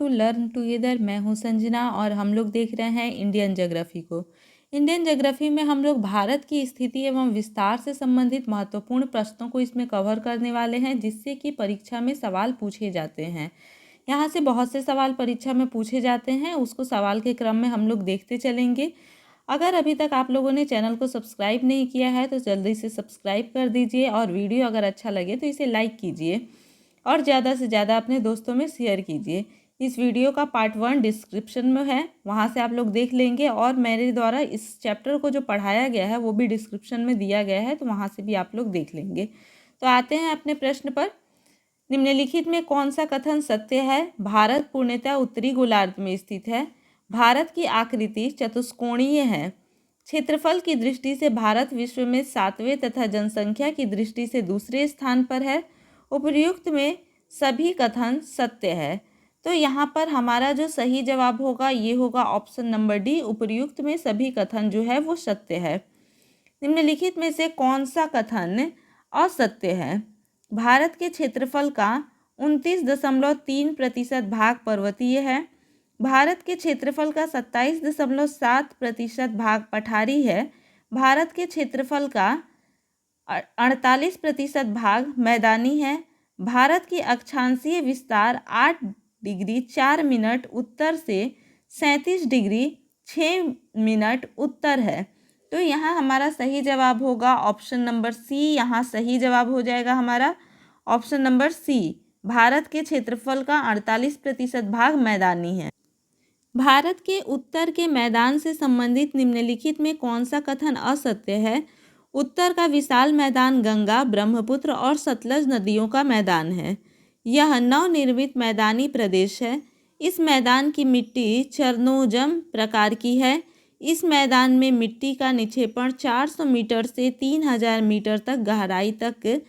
To learn together. मैं हूं संजना और हम लोग देख रहे हैं इंडियन ज्योग्राफी को। इंडियन ज्योग्राफी में हम लोग भारत की स्थिति एवं विस्तार से संबंधित महत्वपूर्ण प्रश्नों को इसमें कवर करने वाले हैं, जिससे कि परीक्षा में सवाल पूछे जाते हैं। यहाँ से बहुत से सवाल परीक्षा में पूछे जाते हैं, उसको सवाल के क्रम में हम लोग देखते चलेंगे। अगर अभी तक आप लोगों ने चैनल को सब्सक्राइब नहीं किया है तो जल्दी से सब्सक्राइब कर दीजिए, और वीडियो अगर अच्छा लगे तो इसे लाइक कीजिए और ज़्यादा से ज़्यादा अपने दोस्तों में शेयर कीजिए। इस वीडियो का पार्ट 1 डिस्क्रिप्शन में है, वहाँ से आप लोग देख लेंगे, और मेरे द्वारा इस चैप्टर को जो पढ़ाया गया है वो भी डिस्क्रिप्शन में दिया गया है, तो वहाँ से भी आप लोग देख लेंगे। तो आते हैं अपने प्रश्न पर। निम्नलिखित में कौन सा कथन सत्य है? भारत पूर्णतः उत्तरी गोलार्ध में स्थित है। भारत की आकृति चतुष्कोणीय है। क्षेत्रफल की दृष्टि से भारत विश्व में 7वें तथा जनसंख्या की दृष्टि से दूसरे स्थान पर है। उपर्युक्त में सभी कथन सत्य है। तो यहाँ पर हमारा जो सही जवाब होगा ये होगा ऑप्शन नंबर डी, उपर्युक्त में सभी कथन जो है वो सत्य है। निम्नलिखित में से कौन सा कथन असत्य है? भारत के क्षेत्रफल का 29.3% भाग पर्वतीय है। भारत के क्षेत्रफल का 27.7% भाग पठारी है। भारत के क्षेत्रफल का 48% भाग मैदानी है। भारत की अक्षांशीय विस्तार 8 डिग्री 4 मिनट उत्तर से 37 डिग्री 6 मिनट उत्तर है। तो यहाँ हमारा सही जवाब होगा ऑप्शन नंबर सी। यहाँ सही जवाब हो जाएगा हमारा ऑप्शन नंबर सी। भारत के क्षेत्रफल का 48% भाग मैदानी है। भारत के उत्तर के मैदान से संबंधित निम्नलिखित में कौन सा कथन असत्य है? उत्तर का विशाल मैदान गंगा, ब्रह्मपुत्र और सतलज नदियों का मैदान है। यह नवनिर्मित मैदानी प्रदेश है। इस मैदान की मिट्टी चरनोजम प्रकार की है। इस मैदान में मिट्टी का निक्षेपण 400 मीटर से 3000 मीटर तक गहराई तक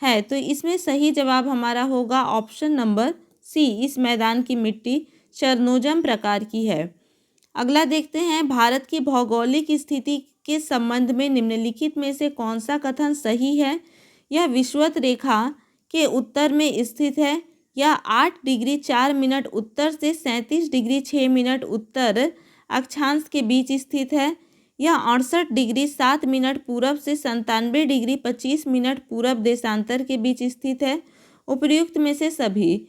है। तो इसमें सही जवाब हमारा होगा ऑप्शन नंबर सी। इस मैदान की मिट्टी चरनोजम प्रकार की है। अगला देखते हैं, भारत की भौगोलिक स्थिति के संबंध में निम्नलिखित में से कौन सा कथन सही है? यह विषुवत रेखा के उत्तर में स्थित है। यह 8 डिग्री 4 मिनट उत्तर से 37 डिग्री 6 मिनट उत्तर अक्षांश के बीच स्थित है। यह 68 डिग्री 7 मिनट पूरब से 97 डिग्री 25 मिनट पूरब देशांतर के बीच स्थित है। उपर्युक्त में से सभी,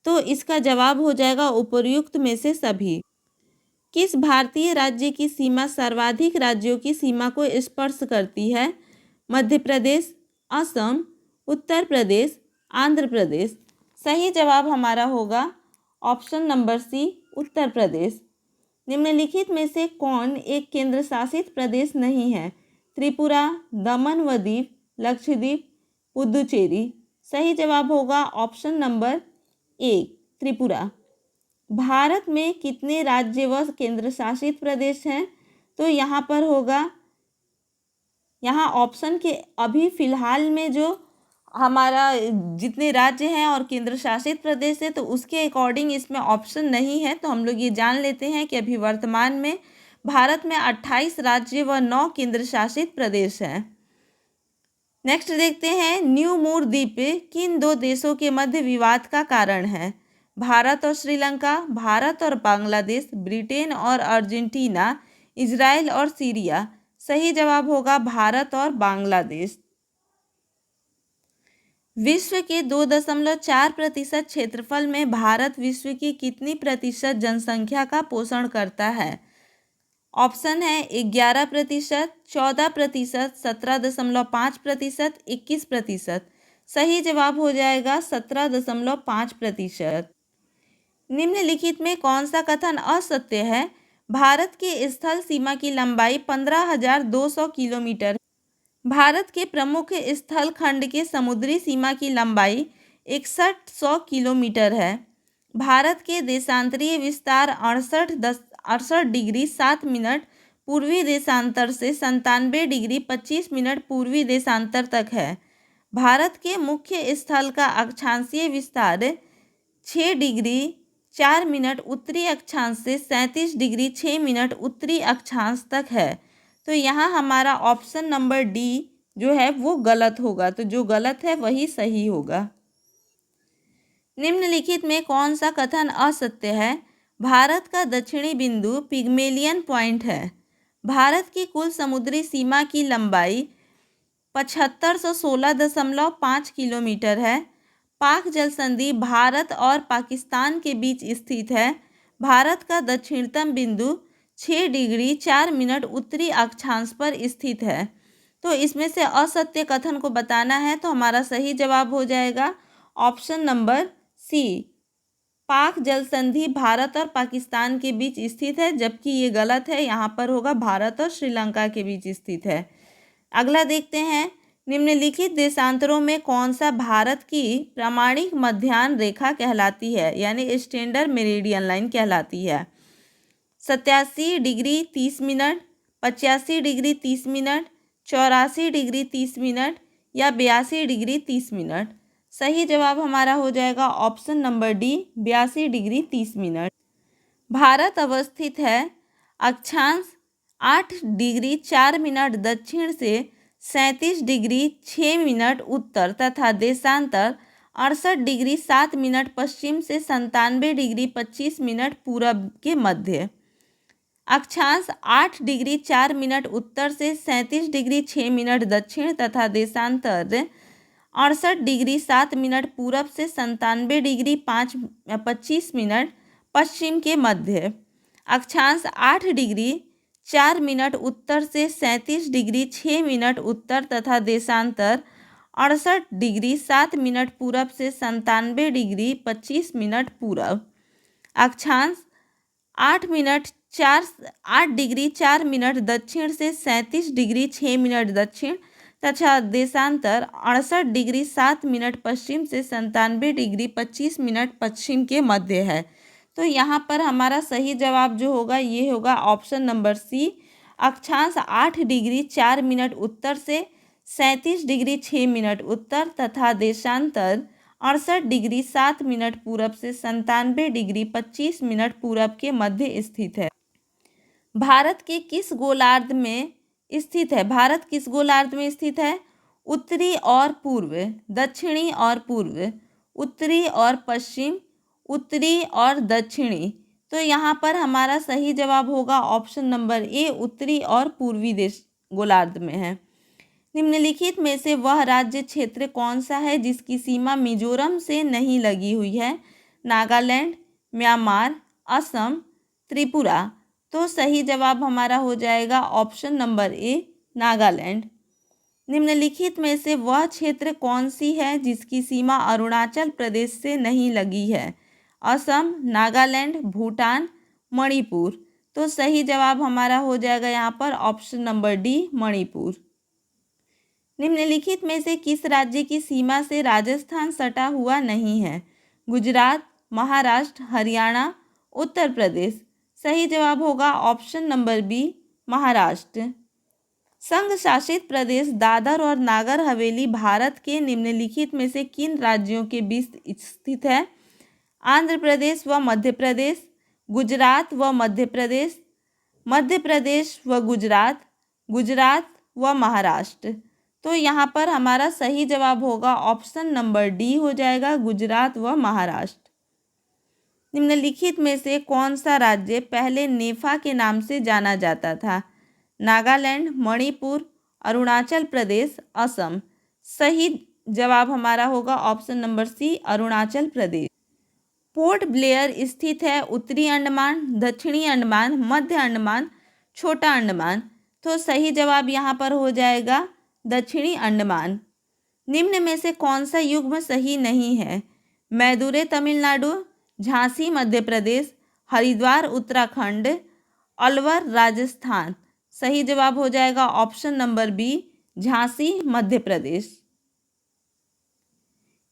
तो इसका जवाब हो जाएगा उपर्युक्त में से सभी। किस भारतीय राज्य की सीमा सर्वाधिक राज्यों की सीमा को स्पर्श करती है? मध्य प्रदेश, असम, उत्तर प्रदेश, आंध्र प्रदेश। सही जवाब हमारा होगा ऑप्शन नंबर सी, उत्तर प्रदेश। निम्नलिखित में से कौन एक केंद्र शासित प्रदेश नहीं है? त्रिपुरा, दमन व दीव, लक्षद्वीप, पुदुचेरी। सही जवाब होगा ऑप्शन नंबर एक, त्रिपुरा। भारत में कितने राज्य व केंद्र शासित प्रदेश हैं? तो यहाँ पर होगा, यहाँ ऑप्शन के अभी फिलहाल में जो हमारा जितने राज्य हैं और केंद्र शासित प्रदेश है तो उसके अकॉर्डिंग इसमें ऑप्शन नहीं है। तो हम लोग ये जान लेते हैं कि अभी वर्तमान में भारत में 28 राज्य व 9 केंद्र शासित प्रदेश हैं। नेक्स्ट देखते हैं, न्यू मूर द्वीप किन दो देशों के मध्य विवाद का कारण है? भारत और श्रीलंका, भारत और बांग्लादेश, ब्रिटेन और अर्जेंटीना, इजराइल और सीरिया। सही जवाब होगा भारत और बांग्लादेश। विश्व के 2.4% क्षेत्रफल में भारत विश्व की कितनी प्रतिशत जनसंख्या का पोषण करता है? ऑप्शन है 11%, 14%, 17.5%, 21%। सही जवाब हो जाएगा 17.5%। निम्नलिखित में कौन सा कथन असत्य है? भारत की स्थल सीमा की लंबाई 15,200 किलोमीटर। भारत के प्रमुख स्थल खंड के समुद्री सीमा की लंबाई 6100 किलोमीटर है। भारत के देशांतरीय विस्तार 68 डिग्री 7 मिनट पूर्वी देशांतर से 97 डिग्री 25 मिनट पूर्वी देशांतर तक है। भारत के मुख्य स्थल का अक्षांशीय विस्तार 6 डिग्री 4 मिनट उत्तरी अक्षांश से 37 डिग्री 6 मिनट उत्तरी अक्षांश तक है। तो यहाँ हमारा ऑप्शन नंबर डी जो है वो गलत होगा। तो जो गलत है वही सही होगा। निम्नलिखित में कौन सा कथन असत्य है? भारत का दक्षिणी बिंदु पिग्मेलियन पॉइंट है। भारत की कुल समुद्री सीमा की लंबाई 7516.5 किलोमीटर है। पाक जल संधि भारत और पाकिस्तान के बीच स्थित है। भारत का दक्षिणतम बिंदु 6 डिग्री 4 मिनट उत्तरी अक्षांश पर स्थित है। तो इसमें से असत्य कथन को बताना है, तो हमारा सही जवाब हो जाएगा ऑप्शन नंबर सी, पाक जल संधि भारत और पाकिस्तान के बीच स्थित है, जबकि ये गलत है। यहाँ पर होगा भारत और श्रीलंका के बीच स्थित है। अगला देखते हैं, निम्नलिखित देशांतरों में कौन सा भारत की प्रामाणिक मध्याह्न रेखा कहलाती है, यानी स्टैंडर्ड मेरिडियन लाइन कहलाती है? 87 degree 30 minute, 85 degree 30 minute, 84 degree 30 minute या 82 डिग्री 30 मिनट। सही जवाब हमारा हो जाएगा option number D, 82 degree 30 minute. Bharat अवस्थित है अक्षांश 8 डिग्री 4 मिनट दक्षिण से 37 डिग्री 6 मिनट उत्तर तथा देशांतर 68 डिग्री 7 मिनट पश्चिम से 97 डिग्री 25 मिनट पूरब के मध्य। अक्षांश 8 डिग्री 4 मिनट उत्तर से 37 डिग्री 6 मिनट दक्षिण तथा देशांतर 68 डिग्री 7 मिनट पूरब से 97 डिग्री 25 मिनट पश्चिम के मध्य। अक्षांश 8 डिग्री 4 मिनट उत्तर से 37 डिग्री 6 मिनट उत्तर तथा देशांतर 68 डिग्री 7 मिनट पूरब से 97 डिग्री 25 मिनट पूरब। अक्षांश 8 डिग्री 4 मिनट दक्षिण से 37 डिग्री 6 मिनट दक्षिण तथा देशांतर 68 डिग्री 7 मिनट पश्चिम से 97 डिग्री 25 मिनट पश्चिम के मध्य है। तो यहाँ पर हमारा सही जवाब जो होगा ये होगा ऑप्शन नंबर सी, अक्षांश 8 डिग्री 4 मिनट उत्तर से 37 डिग्री 6 मिनट उत्तर तथा देशांतर 68 डिग्री 7 मिनट पूरब से 97 डिग्री 25 मिनट पूरब के मध्य स्थित है। भारत के किस गोलार्ध में स्थित है? भारत किस गोलार्ध में स्थित है? उत्तरी और पूर्व, दक्षिणी और पूर्व, उत्तरी और पश्चिम, उत्तरी और दक्षिणी। तो यहाँ पर हमारा सही जवाब होगा ऑप्शन नंबर ए, उत्तरी और पूर्वी देश गोलार्ध में है। निम्नलिखित में से वह राज्य क्षेत्र कौन सा है जिसकी सीमा मिजोरम से नहीं लगी हुई है? नागालैंड, म्यांमार, असम, त्रिपुरा। तो सही जवाब हमारा हो जाएगा ऑप्शन नंबर ए, नागालैंड। निम्नलिखित में से वह क्षेत्र कौन सी है जिसकी सीमा अरुणाचल प्रदेश से नहीं लगी है? असम, नागालैंड, भूटान, मणिपुर। तो सही जवाब हमारा हो जाएगा यहाँ पर ऑप्शन नंबर डी, मणिपुर। निम्नलिखित में से किस राज्य की सीमा से राजस्थान सटा हुआ नहीं है? गुजरात, महाराष्ट्र, हरियाणा, उत्तर प्रदेश। सही जवाब होगा ऑप्शन नंबर बी, महाराष्ट्र। संघ शासित प्रदेश दादर और नागर हवेली भारत के निम्नलिखित में से किन राज्यों के बीच स्थित है? आंध्र प्रदेश व मध्य प्रदेश, गुजरात व मध्य प्रदेश, मध्य प्रदेश व गुजरात, गुजरात व महाराष्ट्र। तो यहाँ पर हमारा सही जवाब होगा ऑप्शन नंबर डी हो जाएगा, गुजरात व महाराष्ट्र। निम्नलिखित में से कौन सा राज्य पहले नेफा के नाम से जाना जाता था? नागालैंड, मणिपुर, अरुणाचल प्रदेश, असम। सही जवाब हमारा होगा ऑप्शन नंबर सी, अरुणाचल प्रदेश। पोर्ट ब्लेयर स्थित है उत्तरी अंडमान, दक्षिणी अंडमान, मध्य अंडमान, छोटा अंडमान। तो सही जवाब यहाँ पर हो जाएगा दक्षिणी अंडमान। निम्न में से कौन सा युग्म सही नहीं है? मैदुरै तमिलनाडु, झांसी मध्य प्रदेश, हरिद्वार उत्तराखंड, अलवर राजस्थान। सही जवाब हो जाएगा option number B, Jhansi Madhya Pradesh.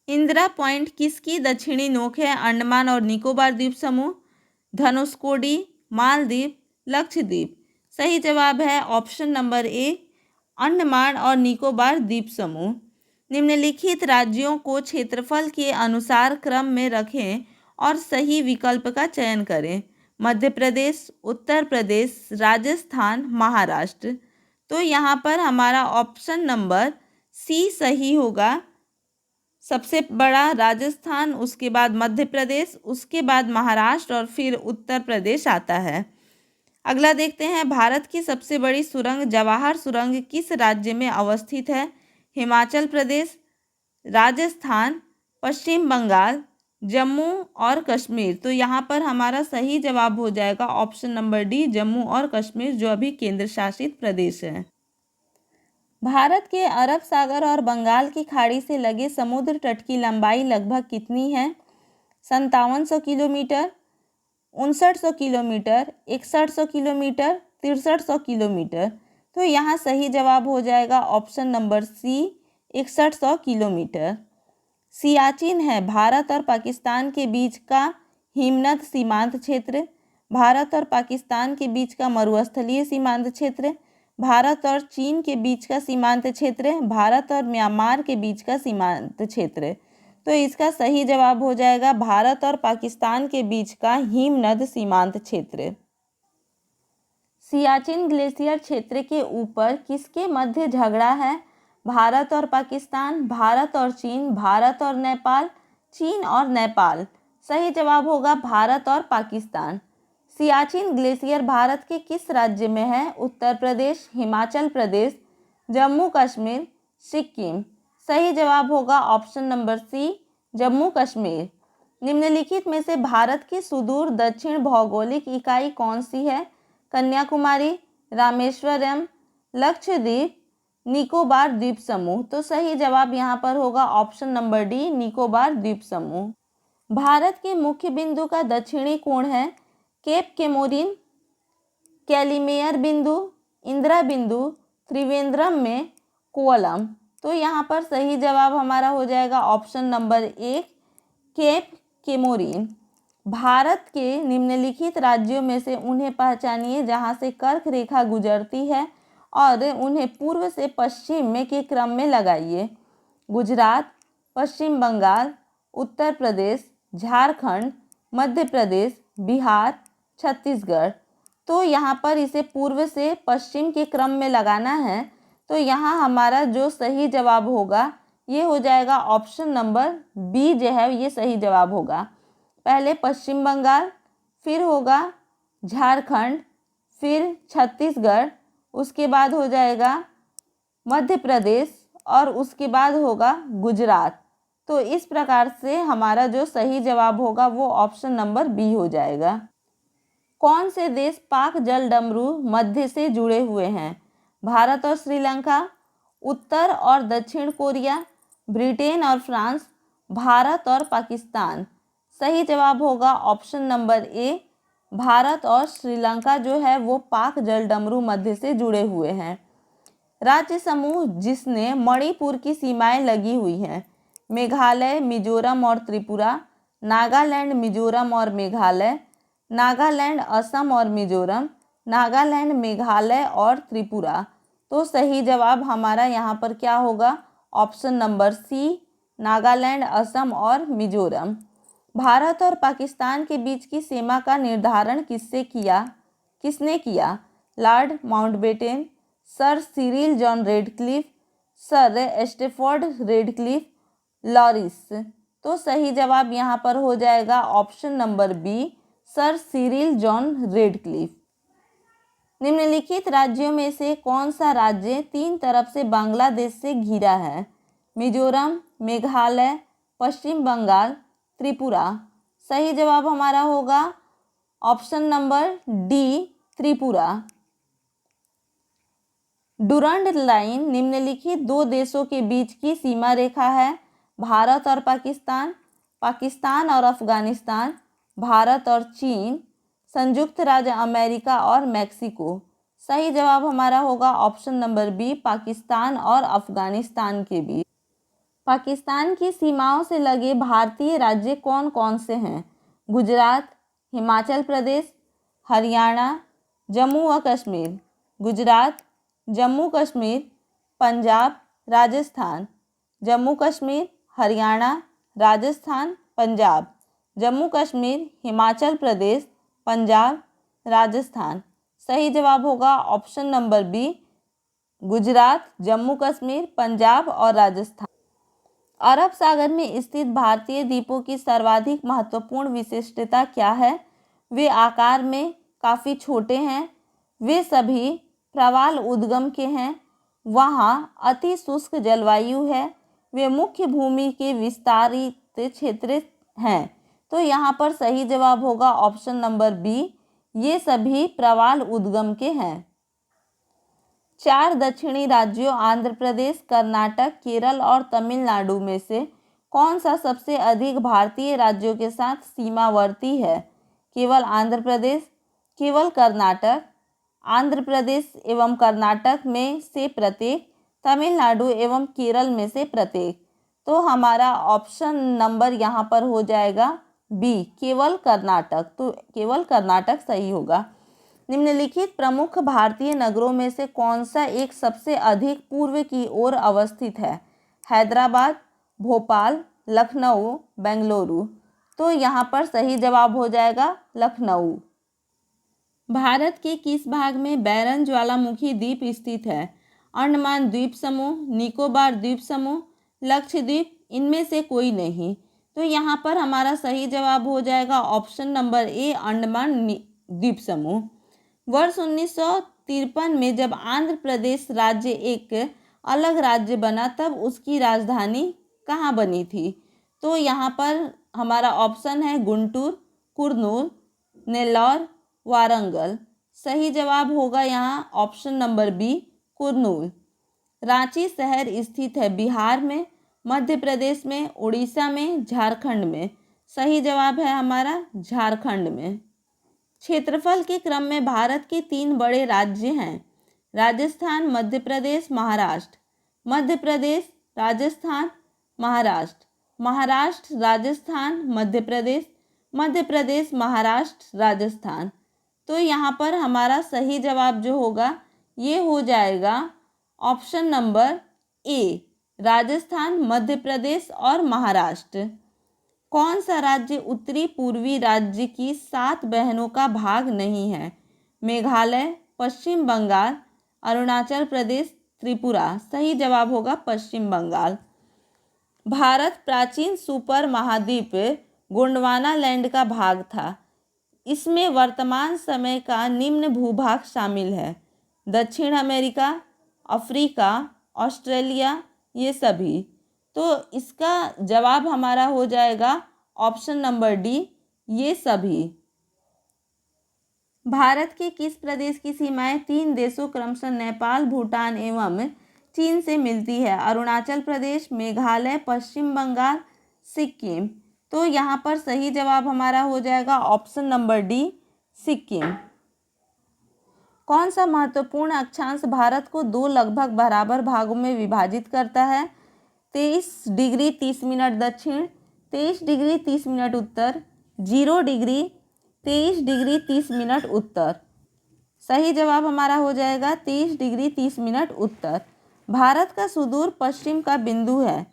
Indira point किसकी दक्षिणी नोक है? अंडमान और निकोबार द्वीप समूह, धनुषकोडी, मालदीव, लक्षद्वीप। सही जवाब है ऑप्शन नंबर ए, अंडमान और निकोबार द्वीप समूह। निम्नलिखित राज्यों को क्षेत्रफल के अनुसार क्रम में रखें और सही विकल्प का चयन करें। मध्य प्रदेश, उत्तर प्रदेश, राजस्थान, महाराष्ट्र। तो यहाँ पर हमारा ऑप्शन नंबर सी सही होगा, सबसे बड़ा राजस्थान, उसके बाद मध्य प्रदेश, उसके बाद महाराष्ट्र और फिर उत्तर प्रदेश आता है। अगला देखते हैं, भारत की सबसे बड़ी सुरंग जवाहर सुरंग किस राज्य में अवस्थित है? हिमाचल प्रदेश, राजस्थान, पश्चिम बंगाल, जम्मू और कश्मीर। तो यहाँ पर हमारा सही जवाब हो जाएगा ऑप्शन नंबर डी, जम्मू और कश्मीर, जो अभी केंद्र शासित प्रदेश है। भारत के अरब सागर और बंगाल की खाड़ी से लगे समुद्र तट की लंबाई लगभग कितनी है? 5700 किलोमीटर, 5900 किलोमीटर, 6100 किलोमीटर, 6300 किलोमीटर। तो यहाँ सही जवाब हो जाएगा option number C, 6100 kilometre. Siachen है भारत और पाकिस्तान के बीच का हिमनद सीमांत क्षेत्र, भारत और पाकिस्तान के बीच का मरुस्थलीय सीमांत क्षेत्र, भारत और चीन के बीच का सीमांत क्षेत्र, भारत और म्यांमार के बीच का सीमांत क्षेत्र। तो इसका सही जवाब हो जाएगा भारत और पाकिस्तान के बीच का हिमनद सीमांत क्षेत्र। सियाचिन ग्लेशियर क्षेत्र के ऊपर किसके मध्य झगड़ा है? भारत और पाकिस्तान, भारत और चीन, भारत और नेपाल, चीन और नेपाल। सही जवाब होगा भारत और पाकिस्तान। सियाचिन ग्लेशियर भारत के किस राज्य में है? उत्तर प्रदेश, हिमाचल प्रदेश, जम्मू कश्मीर, सिक्किम। सही जवाब होगा option number C, Jammu Kashmir. निम्नलिखित में से भारत की सुदूर दक्षिण भौगोलिक इकाई कौन सी है? कन्याकुमारी, रामेश्वरम, लक्षद्वीप, निकोबार द्वीप समूह। तो सही जवाब यहाँ पर होगा ऑप्शन नंबर डी, निकोबार द्वीप समूह। भारत के मुख्य बिंदु का दक्षिणी कोण है केप केमोरिन, कैलिमेयर बिंदु, इंदिरा बिंदु, त्रिवेंद्रम में कोवलम। तो यहाँ पर सही जवाब हमारा हो जाएगा ऑप्शन नंबर एक, केप केमोरिन। भारत के निम्नलिखित राज्यों में से उन्हें पहचानिए जहाँ से कर्क रेखा गुजरती है और उन्हें पूर्व से पश्चिम में के क्रम में लगाइए। गुजरात, पश्चिम बंगाल, उत्तर प्रदेश, झारखंड, मध्य प्रदेश, बिहार, छत्तीसगढ़। तो यहाँ पर इसे पूर्व से पश्चिम के क्रम में लगाना है। तो यहाँ हमारा जो सही जवाब होगा ये हो जाएगा ऑप्शन नंबर बी, जो है ये सही जवाब होगा। पहले पश्चिम बंगाल, फिर होगा झारखंड, फिर छत्तीसगढ़, उसके बाद हो जाएगा मध्य प्रदेश और उसके बाद होगा गुजरात। तो इस प्रकार से हमारा जो सही जवाब होगा वो ऑप्शन नंबर बी हो जाएगा। कौन से देश पाक जल डमरू मध्य से जुड़े हुए हैं? भारत और श्रीलंका, उत्तर और दक्षिण कोरिया, ब्रिटेन और फ्रांस, भारत और पाकिस्तान। सही जवाब होगा ऑप्शन नंबर ए, भारत और श्रीलंका जो है वो पाक जल डमरू मध्य से जुड़े हुए हैं। राज्य समूह जिसने मणिपुर की सीमाएं लगी हुई हैं: मेघालय, मिजोरम और त्रिपुरा, नागालैंड, मिजोरम और मेघालय, नागालैंड, असम और मिजोरम, नागालैंड, मेघालय और त्रिपुरा। तो सही जवाब हमारा यहाँ पर क्या होगा? Option number C, Nagaland, Assam और मिजोरम। भारत और पाकिस्तान के बीच की सीमा का निर्धारण किसने किया? Lord Mountbatten, Sir Cyril John Radcliffe, Sir Stafford Radcliffe, लॉरिस। तो सही जवाब यहाँ पर हो जाएगा option number B, Sir Cyril John Radcliffe. निम्नलिखित राज्यों में से कौन सा राज्य तीन तरफ से बांग्लादेश से घिरा है? मिजोरम, मेघालय, पश्चिम बंगाल, त्रिपुरा। सही जवाब हमारा होगा option number D, Tripura. Durand line निम्नलिखित दो देशों के बीच की सीमा रेखा है: भारत और पाकिस्तान, पाकिस्तान और अफगानिस्तान, भारत और चीन, संयुक्त राज्य अमेरिका और मैक्सिको। सही जवाब हमारा होगा ऑप्शन नंबर बी, पाकिस्तान और अफगानिस्तान के बीच। पाकिस्तान की सीमाओं से लगे भारतीय राज्य कौन कौन से हैं? गुजरात, हिमाचल प्रदेश, हरियाणा, जम्मू व कश्मीर। गुजरात, जम्मू कश्मीर, पंजाब, राजस्थान। जम्मू कश्मीर, हरियाणा, राजस्थान, पंजाब। जम्मू कश्मीर, हिमाचल प्रदेश, पंजाब, राजस्थान। सही जवाब होगा option number B, Gujarat, Jammu Kashmir, Punjab और राजस्थान। अरब सागर में स्थित भारतीय द्वीपों की सर्वाधिक महत्वपूर्ण विशिष्टता क्या है? वे आकार में काफ़ी छोटे हैं, वे सभी प्रवाल उद्गम के हैं, वहाँ अति शुष्क जलवायु है, वे मुख्य भूमि के विस्तारित क्षेत्र हैं। तो यहाँ पर सही जवाब होगा ऑप्शन नंबर बी, ये सभी प्रवाल उद्गम के हैं। 4 दक्षिणी राज्यों आंध्र प्रदेश, कर्नाटक, केरल और तमिलनाडु में से कौन सा सबसे अधिक भारतीय राज्यों के साथ सीमावर्ती है? केवल आंध्र प्रदेश, केवल कर्नाटक, आंध्र प्रदेश एवं कर्नाटक में से प्रत्येक, तमिलनाडु एवं केरल में से प्रत्येक। तो हमारा ऑप्शन नंबर यहाँ पर हो जाएगा बी, केवल कर्नाटक। तो केवल कर्नाटक सही होगा। निम्नलिखित प्रमुख भारतीय नगरों में से कौन सा एक सबसे अधिक पूर्व की ओर अवस्थित है? हैदराबाद, भोपाल, लखनऊ, बेंगलुरु। तो यहाँ पर सही जवाब हो जाएगा लखनऊ। भारत के किस भाग में बैरन ज्वालामुखी द्वीप स्थित है? अंडमान द्वीप समूह, निकोबार द्वीप समूह, लक्षद्वीप, इनमें से कोई नहीं। तो यहाँ पर हमारा सही जवाब हो जाएगा ऑप्शन नंबर ए, अंडमान द्वीप समूह। वर्ष 1953 में जब आंध्र प्रदेश राज्य एक अलग राज्य बना तब उसकी राजधानी कहाँ बनी थी? तो यहाँ पर हमारा ऑप्शन है गुंटूर, कुर्नूल, नेल्लौर, वारंगल। सही जवाब होगा यहाँ option number B, Kurnool. Ranchi शहर स्थित है बिहार में, मध्य प्रदेश में, उड़ीसा में, झारखंड में। सही जवाब है हमारा झारखंड में। क्षेत्रफल के क्रम में भारत के 3 बड़े राज्य हैं, राजस्थान, मध्य प्रदेश, महाराष्ट्र। मध्य प्रदेश, राजस्थान, महाराष्ट्र, महाराष्ट्र, राजस्थान, मध्य प्रदेश, मध्य प्रदेश, महाराष्ट्र, राजस्थान। तो यहाँ पर हमारा सही जवाब जो होगा ये हो जाएगा option number A, Rajasthan, Madhya Pradesh और महाराष्ट्र। कौन सा राज्य उत्तरी पूर्वी राज्य की 7 बहनों का भाग नहीं है? मेघालय, पश्चिम बंगाल, अरुणाचल प्रदेश, त्रिपुरा। सही जवाब होगा पश्चिम बंगाल। भारत प्राचीन सुपर महाद्वीप गोंडवाना लैंड का भाग था। इसमें वर्तमान समय का निम्न भूभाग शामिल है: दक्षिण अमेरिका, अफ्रीका, ऑस्ट्रेलिया, ये सभी। तो इसका जवाब हमारा हो जाएगा ऑप्शन नंबर डी, ये सभी। भारत के किस प्रदेश की सीमाएं 3 देशों क्रमशः नेपाल, भूटान एवं चीन से मिलती है? अरुणाचल प्रदेश, मेघालय, पश्चिम बंगाल, सिक्किम। तो यहाँ पर सही जवाब हमारा हो जाएगा ऑप्शन नंबर डी, सिक्किम। कौन सा महत्वपूर्ण अक्षांश भारत को 2 लगभग बराबर भागों में विभाजित करता है? 23 डिग्री 30 मिनट दक्षिण, 23 डिग्री 30 मिनट उत्तर, 0 डिग्री 23 डिग्री 30 मिनट उत्तर। सही जवाब हमारा हो जाएगा 23 डिग्री 30 मिनट उत्तर। भारत का सुदूर पश्चिम का बिंदु है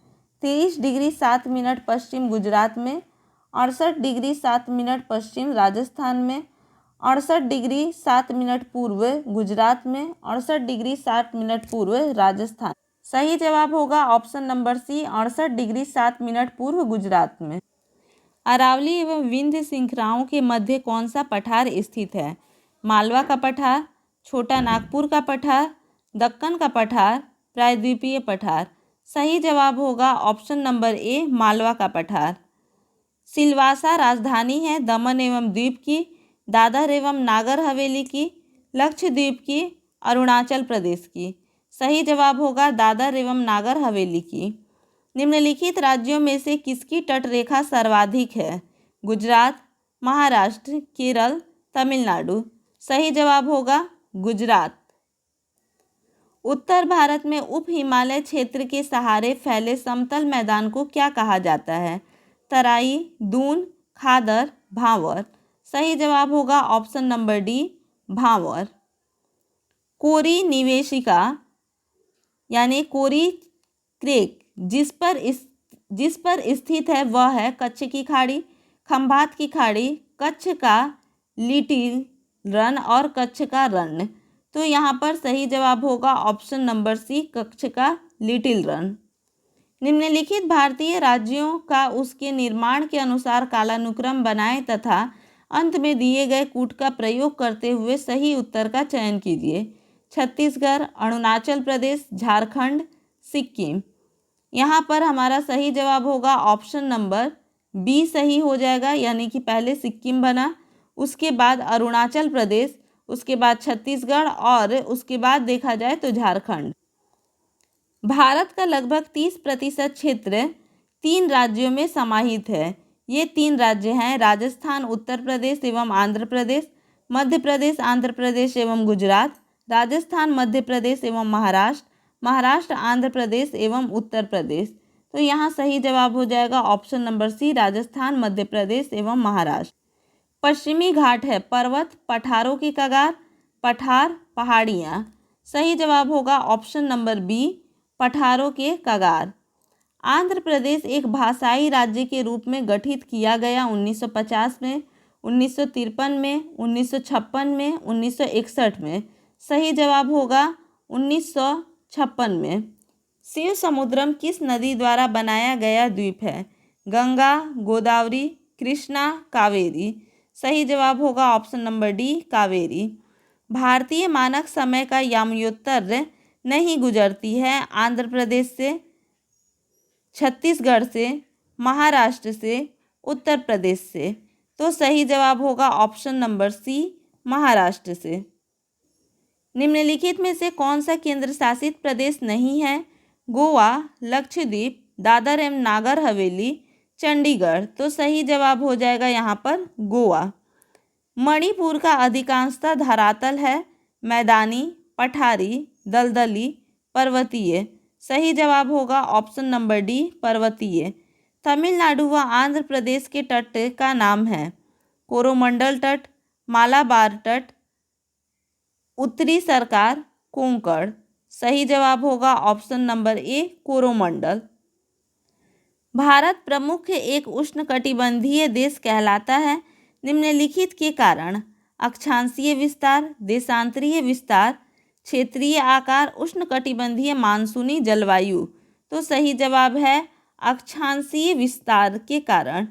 23 डिग्री 7 मिनट पश्चिम गुजरात में, 68 डिग्री 7 मिनट पश्चिम राजस्थान में, 68 डिग्री 7 मिनट पूर्व गुजरात में, 68 डिग्री 7 मिनट पूर्व राजस्थान। सही जवाब होगा option number C, 68 degree 7 minute पूर्व गुजरात में। अरावली एवं विंध्य श्रृंखलाओं के मध्य कौन सा पठार स्थित है? मालवा का पठार, छोटा नागपुर का पठार, दक्कन का पठार, प्रायद्वीपीय पठार। सही जवाब होगा ऑप्शन नंबर ए, मालवा का पठार। सिलवासा राजधानी है दमन एवं द्वीप की, दादर एवं नागर हवेली की, लक्षद्वीप की, अरुणाचल प्रदेश की। सही जवाब होगा दादर एवं नागर हवेली की। निम्नलिखित राज्यों में से किसकी तटरेखा सर्वाधिक है? गुजरात, महाराष्ट्र, केरल, तमिलनाडु। सही जवाब होगा गुजरात। उत्तर भारत में उप हिमालय क्षेत्र के सहारे फैले समतल मैदान को क्या कहा जाता है? तराई, दून, खादर, भांवर। सही जवाब होगा ऑप्शन नंबर डी, भांवर। कोरी निवेशिका यानी कोरी क्रेक जिस पर स्थित है वह है कच्छ की खाड़ी, खंभात की खाड़ी, कच्छ का लिटिल रन और कच्छ का रन। तो यहाँ पर सही जवाब होगा ऑप्शन नंबर सी, कच्छ का लिटिल रन। निम्नलिखित भारतीय राज्यों का उसके निर्माण के अनुसार कालानुक्रम बनाएं तथा अंत में दिए गए कूट का प्रयोग करते हुए सही उत्तर का चयन कीजिए। छत्तीसगढ़, अरुणाचल प्रदेश, झारखंड, सिक्किम। यहाँ पर हमारा सही जवाब होगा ऑप्शन नंबर बी सही हो जाएगा, यानी कि पहले सिक्किम बना, उसके बाद अरुणाचल प्रदेश, उसके बाद छत्तीसगढ़ और उसके बाद देखा जाए तो झारखंड। भारत का लगभग 30% क्षेत्र 3 राज्यों में समाहित है। ये 3 राज्य हैं राजस्थान, उत्तर प्रदेश एवं आंध्र प्रदेश, मध्य प्रदेश, आंध्र प्रदेश एवं गुजरात, राजस्थान, मध्य प्रदेश एवं महाराष्ट्र, महाराष्ट्र, आंध्र प्रदेश एवं उत्तर प्रदेश। तो यहाँ सही जवाब हो जाएगा ऑप्शन नंबर सी, राजस्थान, मध्य प्रदेश एवं महाराष्ट्र। पश्चिमी घाट है पर्वत, पठारों की कगार, पठार, पहाड़ियाँ। सही जवाब होगा ऑप्शन नंबर बी, पठारों के कगार। आंध्र प्रदेश एक भाषाई राज्य के रूप में गठित किया गया 1950 में, 1953 में, 1956 में, 1961 में। सही जवाब होगा 1956 में। शिव समुद्रम किस नदी द्वारा बनाया गया द्वीप है? गंगा, गोदावरी, कृष्णा, कावेरी। सही जवाब होगा ऑप्शन नंबर डी, कावेरी। भारतीय मानक समय का याम्योत्तर नहीं गुजरती है आंध्र प्रदेश से, छत्तीसगढ़ से, महाराष्ट्र से, उत्तर प्रदेश से। तो सही जवाब होगा ऑप्शन नंबर सी, महाराष्ट्र से। निम्नलिखित में से कौन सा केंद्र शासित प्रदेश नहीं है? गोवा, लक्षद्वीप, दादर एवं नागर हवेली, चंडीगढ़। तो सही जवाब हो जाएगा यहाँ पर गोवा। मणिपुर का अधिकांशतः धरातल है, मैदानी, पठारी, दलदली, पर्वतीय। सही जवाब होगा ऑप्शन नंबर डी, पर्वतीय। तमिलनाडु व आंध्र प्रदेश के तट का नाम है कोरोमंडल तट, मालाबार तट, उत्तरी सरकार, कोंकण। सही जवाब होगा option number A, Coromandel. Bharat प्रमुख एक उष्णकटिबंधीय देश कहलाता है निम्नलिखित के कारण? अक्षांशीय विस्तार, देशांतरीय विस्तार, क्षेत्रीय आकार, उष्णकटिबंधीय मानसूनी जलवायु। तो सही जवाब है अक्षांशीय विस्तार के कारण।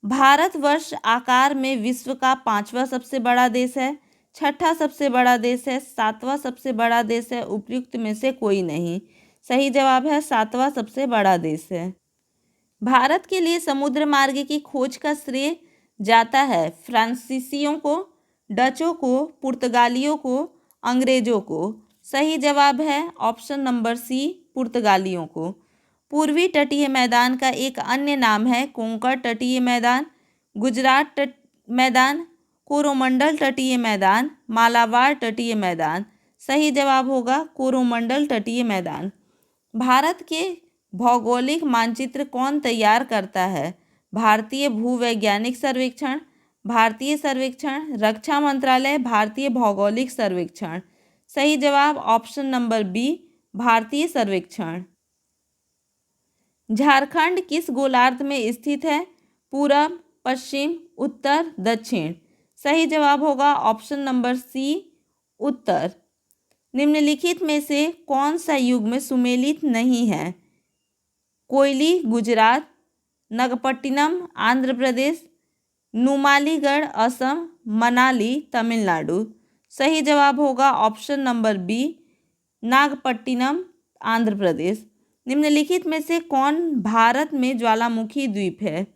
भारतवर्ष आकार में विश्व का 5वां सबसे बड़ा देश है, 6ठा सबसे बड़ा देश है, 7वां सबसे बड़ा देश है, उपयुक्त में से कोई नहीं। सही जवाब है 7वां सबसे बड़ा देश है। भारत के लिए समुद्र मार्ग की खोज का श्रेय जाता है फ्रांसीसियों को, डचों को, पुर्तगालियों को, अंग्रेजों को। सही जवाब है ऑप्शन नंबर सी, पुर्तगालियों को। पूर्वी तटीय मैदान का एक अन्य नाम है कोंकण तटीय मैदान, गुजरात तट मैदान, कोरोमंडल तटीय मैदान, मालाबार तटीय मैदान। सही जवाब होगा कोरोमंडल तटीय मैदान। भारत के भौगोलिक मानचित्र कौन तैयार करता है? भारतीय भूवैज्ञानिक सर्वेक्षण, भारतीय सर्वेक्षण, रक्षा मंत्रालय, भारतीय भौगोलिक सर्वेक्षण। सही जवाब ऑप्शन नंबर बी, भारतीय सर्वेक्षण। झारखंड किस गोलार्ध में स्थित है? पूरब, पश्चिम, उत्तर, दक्षिण। सही जवाब होगा ऑप्शन नंबर सी, उत्तर। निम्नलिखित में से कौन सा युग्म सुमेलित नहीं है? कोयली, गुजरात, नागपट्टिनम, आंध्र प्रदेश, नुमालीगढ़, असम, मनाली, तमिलनाडु। सही जवाब होगा option number B, Nagapattinam, Andhra Pradesh. निम्नलिखित में से कौन भारत में ज्वालामुखी द्वीप है?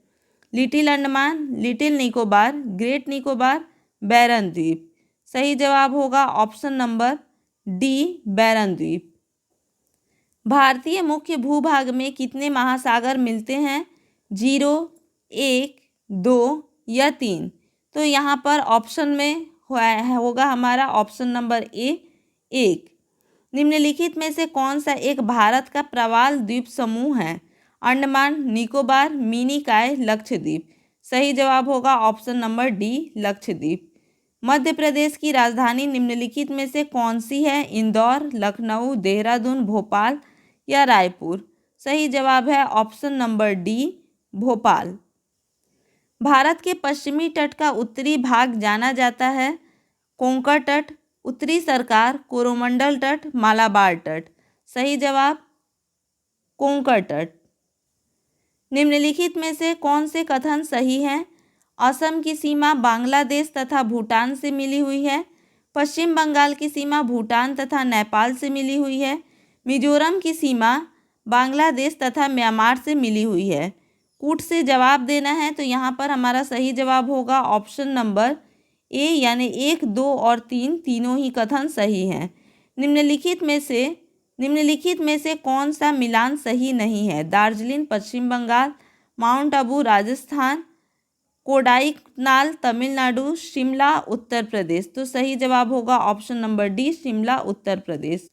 Little Andaman, little Nicobar, great Nicobar, barren द्वीप। सही जवाब होगा ऑप्शन नंबर डी, बैरन द्वीप। भारतीय मुख्य भूभाग में कितने महासागर मिलते हैं? 0, 1, 2 या 3। तो यहाँ पर ऑप्शन में होगा हमारा ऑप्शन नंबर ए, 1। निम्नलिखित में से कौन सा एक भारत का प्रवाल द्वीप समूह है? अंडमान, निकोबार, मिनिकॉय, लक्षद्वीप। सही जवाब होगा option number D, Lakshadweep. Madhya Pradesh की राजधानी निम्नलिखित में से कौन सी है? इंदौर, लखनऊ, देहरादून, भोपाल या रायपुर। सही जवाब है option number D, Bhopal. Bharat के पश्चिमी तट का उत्तरी भाग जाना जाता है कोंकण तट, उत्तरी सरकार, कोरोमंडल तट, मालाबार तट। सही जवाब कोंकण तट। निम्नलिखित में से कौन से कथन सही हैं? असम की सीमा बांग्लादेश तथा भूटान से मिली हुई है। पश्चिम बंगाल की सीमा भूटान तथा नेपाल से मिली हुई है। मिजोरम की सीमा बांग्लादेश तथा म्यांमार से मिली हुई है। कूट से जवाब देना है तो यहाँ पर हमारा सही जवाब होगा ऑप्शन नंबर ए, यानी 1, 2 और 3 तीनों ही कथन सही हैं। निम्नलिखित में से कौन सा मिलान सही नहीं है? दार्जिलिंग पश्चिम बंगाल, माउंट आबू राजस्थान, कोडाईकनाल तमिलनाडु, शिमला उत्तर प्रदेश। तो सही जवाब होगा option number D, Shimla Uttar Pradesh.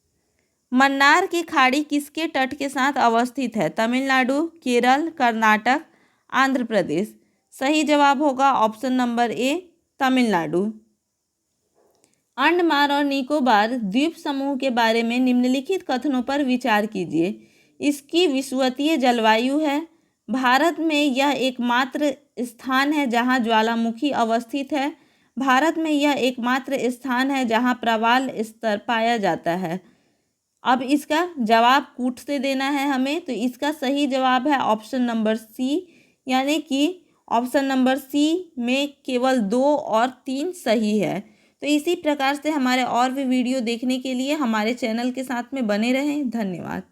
Mannar की खाड़ी किसके तट के साथ अवस्थित है? तमिलनाडु, केरल, कर्नाटक, आंध्र प्रदेश। सही जवाब होगा option number A, Tamil Nadu. Andaman और निकोबार द्वीप समूह के बारे में निम्नलिखित कथनों पर विचार कीजिए। इसकी विषुवतीय जलवायु है। भारत में यह एकमात्र स्थान है जहां ज्वालामुखी अवस्थित है। भारत में यह एकमात्र स्थान है जहां प्रवाल स्तर पाया जाता है। अब इसका जवाब कूट से देना है हमें, तो इसका सही जवाब है ऑप्शन नंबर सी, यानी कि ऑप्शन नंबर सी में केवल 2 और 3 सही है। तो इसी प्रकार से हमारे और भी वीडियो देखने के लिए हमारे चैनल के साथ में बने रहें। धन्यवाद।